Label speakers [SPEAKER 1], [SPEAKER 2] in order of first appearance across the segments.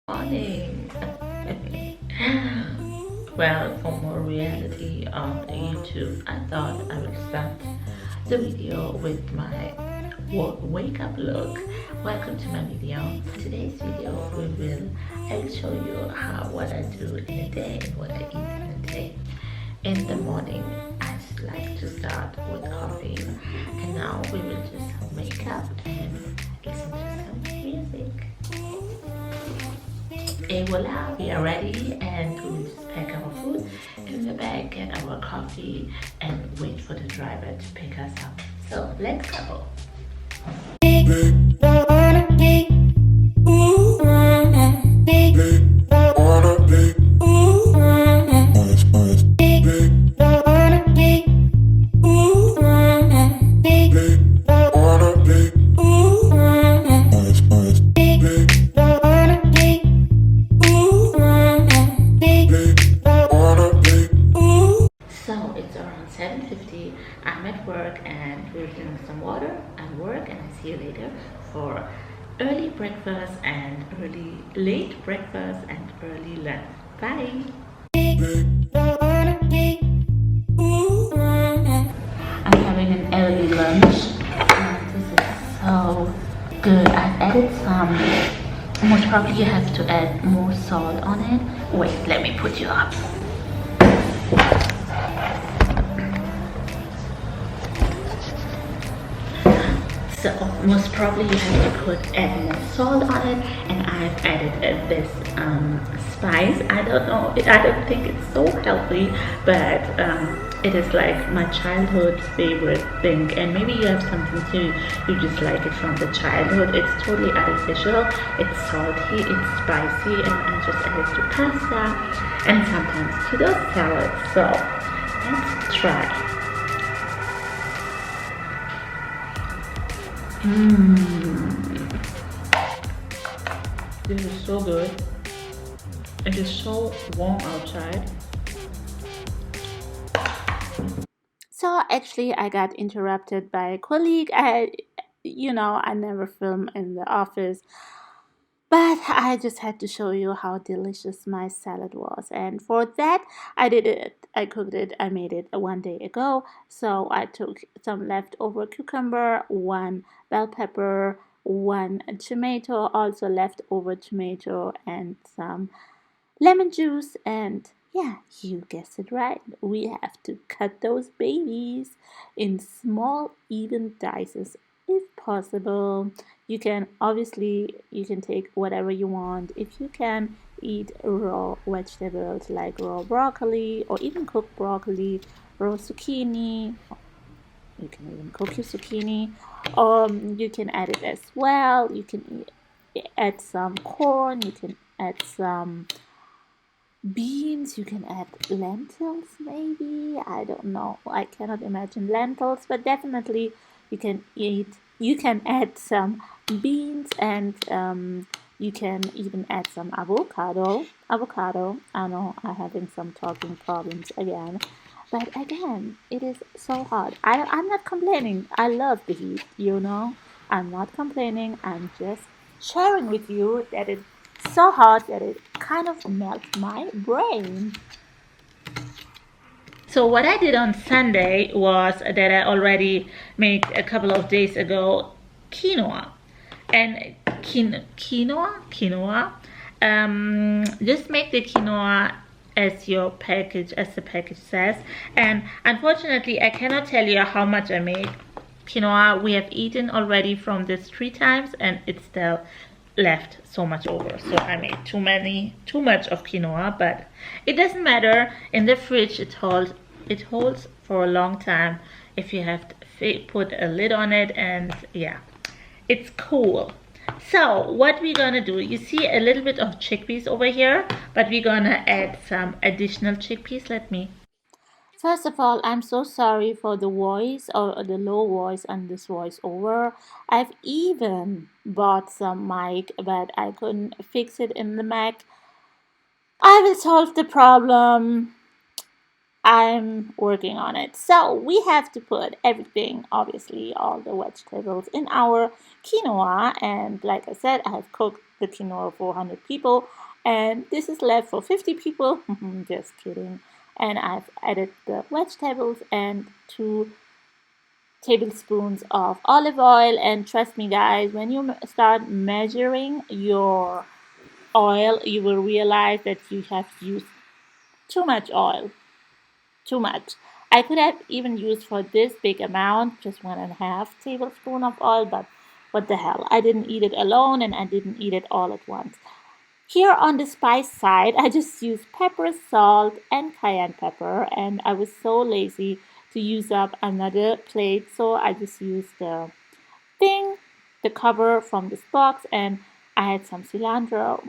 [SPEAKER 1] Morning. Well, for more reality on YouTube, I thought I would start the video with my wake up look. Welcome to my video. For today's video, I will show you what I do in a day and what I eat in a day. In the morning, I just like to start with coffee, and now we will just wake up and listen to some music. Et voila, we are ready and we will just pack our food in the bag, get our coffee and wait for the driver to pick us up. So let's go. So it's around 7:50. I'm at work and we're drinking some water at work, and I see you later for early breakfast and late breakfast and early lunch. Bye. I'm having an early lunch. This is so good. I've added some. Most probably you have to add more salt on it. Wait, let me put you up. So most probably you have to add more salt on it, and I've added this spice. I don't know, I don't think it's so healthy, but it is like my childhood favorite thing, and maybe you have something too, you just like it from the childhood. It's totally artificial, it's salty, it's spicy, and I just add it to pasta and sometimes to those salads. So let's try. This is so good. It is so warm outside. So actually I got interrupted by a colleague. I never film in the office, but I just had to show you how delicious my salad was. And for that, I cooked it, I made it 1 day ago. So I took some leftover cucumber, one bell pepper, one tomato, also leftover tomato, and some lemon juice. And yeah, you guessed it right. We have to cut those babies in small, even dices if possible. You can take whatever you want. If you can eat raw vegetables like raw broccoli or even cooked broccoli, raw zucchini, you can even cook your zucchini. You can add it as well. You can add some corn. You can add some beans. You can add lentils, maybe. I don't know. I cannot imagine lentils, but definitely you can eat. You can add some beans, and you can even add some avocado. I know I'm having some talking problems again. But again, it is so hot. I'm not complaining. I love the heat, I'm not complaining. I'm just sharing with you that it's so hot that it kind of melts my brain. So what I did on Sunday was that I already made a couple of days ago quinoa. And quinoa. Just make the quinoa as the package says. And unfortunately, I cannot tell you how much I made. Quinoa we have eaten already from this 3 times, and it's still left so much over. So I made too much of quinoa, but it doesn't matter. In the fridge, it holds for a long time if you have to put a lid on it, and yeah, it's cool. So what we're gonna do, you see a little bit of chickpeas over here, but we're gonna add some additional chickpeas. First of all, I'm so sorry for the voice or the low voice and this voiceover. I've even bought some mic, but I couldn't fix it in the Mac. I will solve the problem. I'm working on it. So we have to put everything, obviously, all the vegetables in our quinoa. And like I said, I have cooked the quinoa for 100 people, and this is left for 50 people. Just kidding. And I've added the vegetables and 2 tablespoons of olive oil. And trust me, guys, when you start measuring your oil, you will realize that you have used too much oil. Too much. I could have even used for this big amount just 1.5 tablespoon of oil, but what the hell? I didn't eat it alone and I didn't eat it all at once. Here on the spice side, I just used pepper, salt, and cayenne pepper, and I was so lazy to use up another plate, so I just used the thing, the cover from this box, and I had some cilantro.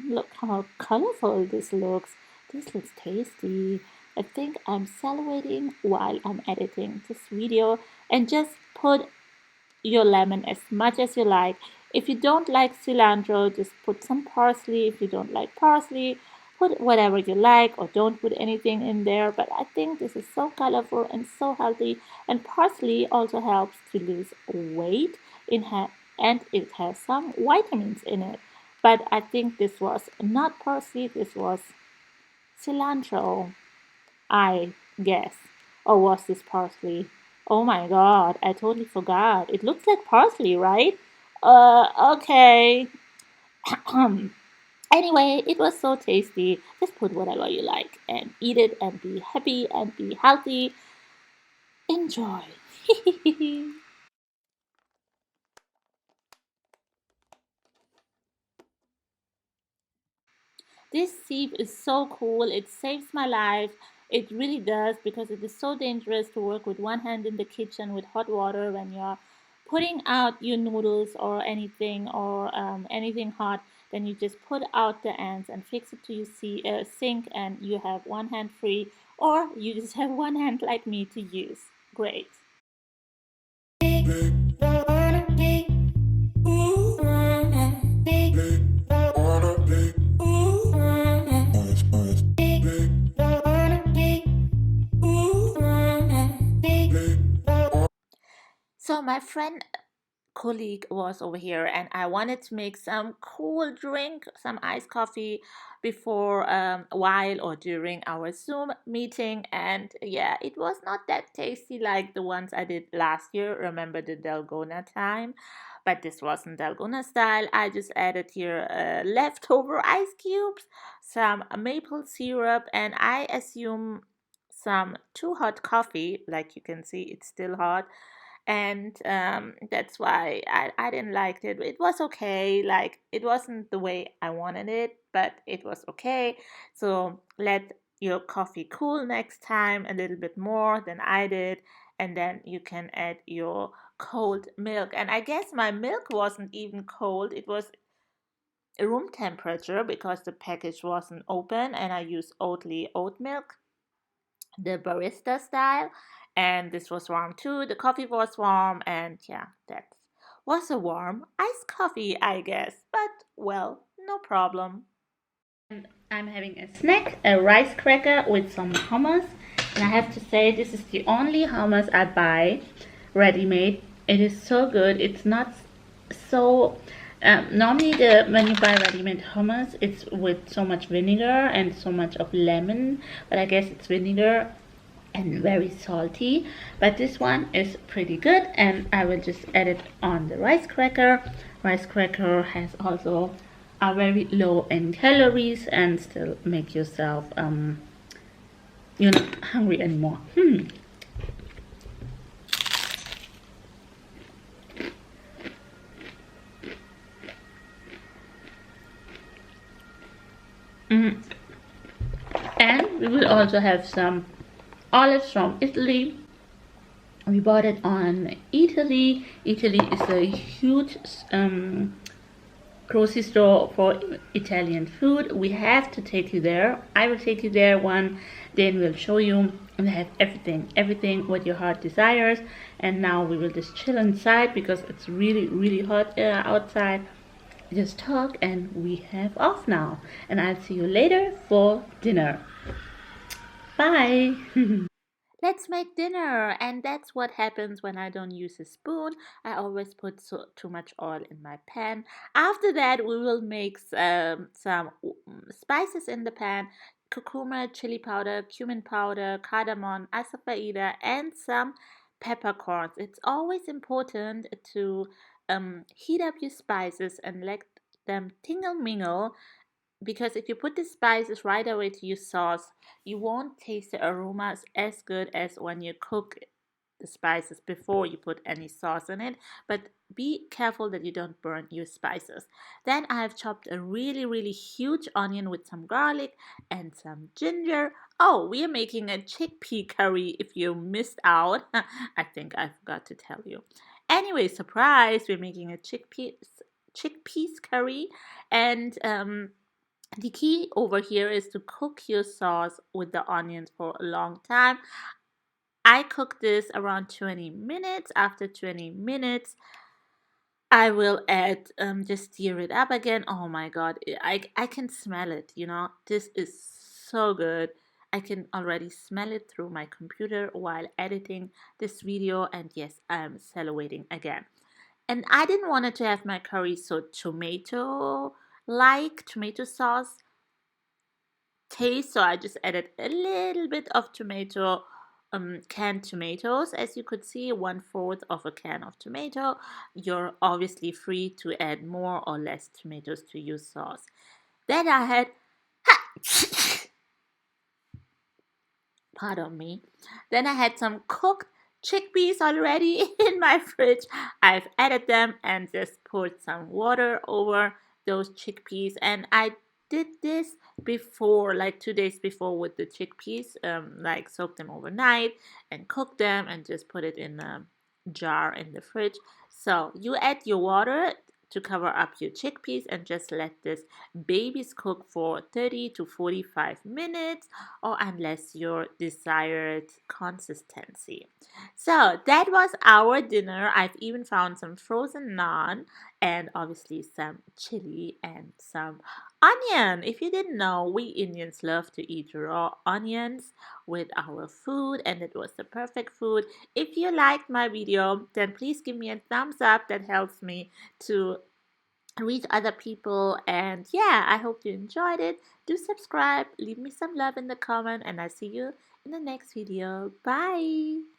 [SPEAKER 1] Look how colorful this looks. This looks tasty. I think I'm salivating while I'm editing this video, and just put your lemon as much as you like. If you don't like cilantro, just put some parsley. If you don't like parsley, put whatever you like or don't put anything in there. But I think this is so colorful and so healthy. And parsley also helps to lose weight and it has some vitamins in it. But I think this was not parsley, this was cilantro. I guess. Or was this parsley? Oh my god, I totally forgot. It looks like parsley, right? Okay. Anyway, it was so tasty. Just put whatever you like and eat it and be happy and be healthy. Enjoy. This sieve is so cool. It saves my life. It really does because it is so dangerous to work with one hand in the kitchen with hot water when you're putting out your noodles or anything hot. Then you just put out the ends and fix it to your sink, and you have one hand free, or you just have one hand like me to use. Great. So my friend colleague was over here and I wanted to make some cool drink, some iced coffee before, while or during our Zoom meeting. And yeah, it was not that tasty like the ones I did last year. Remember the Dalgona time? But this wasn't Dalgona style. I just added here leftover ice cubes, some maple syrup, and I assume some too hot coffee. Like you can see, it's still hot, and that's why I didn't like it. It was okay, like it wasn't the way I wanted it, but it was okay. So let your coffee cool next time a little bit more than I did, and then you can add your cold milk. And I guess my milk wasn't even cold, it was room temperature because the package wasn't open, and I used Oatly oat milk, the barista style, and this was warm too. The coffee was warm, and yeah, that was a warm iced coffee, I guess. But well, no problem. And I'm having a snack, a rice cracker with some hummus. And I have to say, this is the only hummus I buy ready made. It is so good. It's not so. Normally, when you buy ready-made hummus, it's with so much vinegar and so much of lemon, but I guess it's vinegar and very salty. But this one is pretty good, and I will just add it on the rice cracker. Rice cracker has also are very low in calories and still make yourself you're not hungry anymore. And we will also have some olives from Italy. We bought it on Italy. Italy is a huge grocery store for Italian food. We have to take you there. I will take you there one day and we'll show you. And they have everything what your heart desires. And now we will just chill inside because it's really hot outside. Just talk and we have off now. And I'll see you later for dinner. Bye. Let's make dinner. And that's what happens when I don't use a spoon. I always put too much oil in my pan. After that, we will make some spices in the pan: curcuma, chili powder, cumin powder, cardamom, asafoetida, and some peppercorns. It's always important to heat up your spices and let them tingle mingle, because if you put the spices right away to your sauce, you won't taste the aromas as good as when you cook the spices before you put any sauce in it. But be careful that you don't burn your spices. Then I've chopped a really huge onion with some garlic and some ginger. Oh, we are making a chickpea curry if you missed out. I think I forgot to tell you. Anyway, surprise, we're making a chickpeas curry. And the key over here is to cook your sauce with the onions for a long time. I cook this around 20 minutes. After 20 minutes, I will add, just stir it up again. Oh my god, I can smell it, you know. This is so good. I can already smell it through my computer while editing this video, and yes, I'm salivating again. And I didn't want it to have my curry so tomato sauce taste, so I just added a little bit of canned tomatoes. As you could see, 1/4 of a can of tomato. You're obviously free to add more or less tomatoes to your sauce. Then I had pardon me. Then I had some cooked chickpeas already in my fridge. I've added them and just poured some water over those chickpeas. And I did this before, like 2 days before, with the chickpeas. Like soak them overnight and cook them and just put it in a jar in the fridge. So you add your water to cover up your chickpeas and just let this babies cook for 30 to 45 minutes, or unless your desired consistency. So that was our dinner. I've even found some frozen naan and obviously some chili and some onion. If you didn't know, we Indians love to eat raw onions with our food, and it was the perfect food. If you liked my video, then please give me a thumbs up. That helps me to reach other people. And yeah, I hope you enjoyed it. Do subscribe, leave me some love in the comment, and I'll see you in the next video. Bye.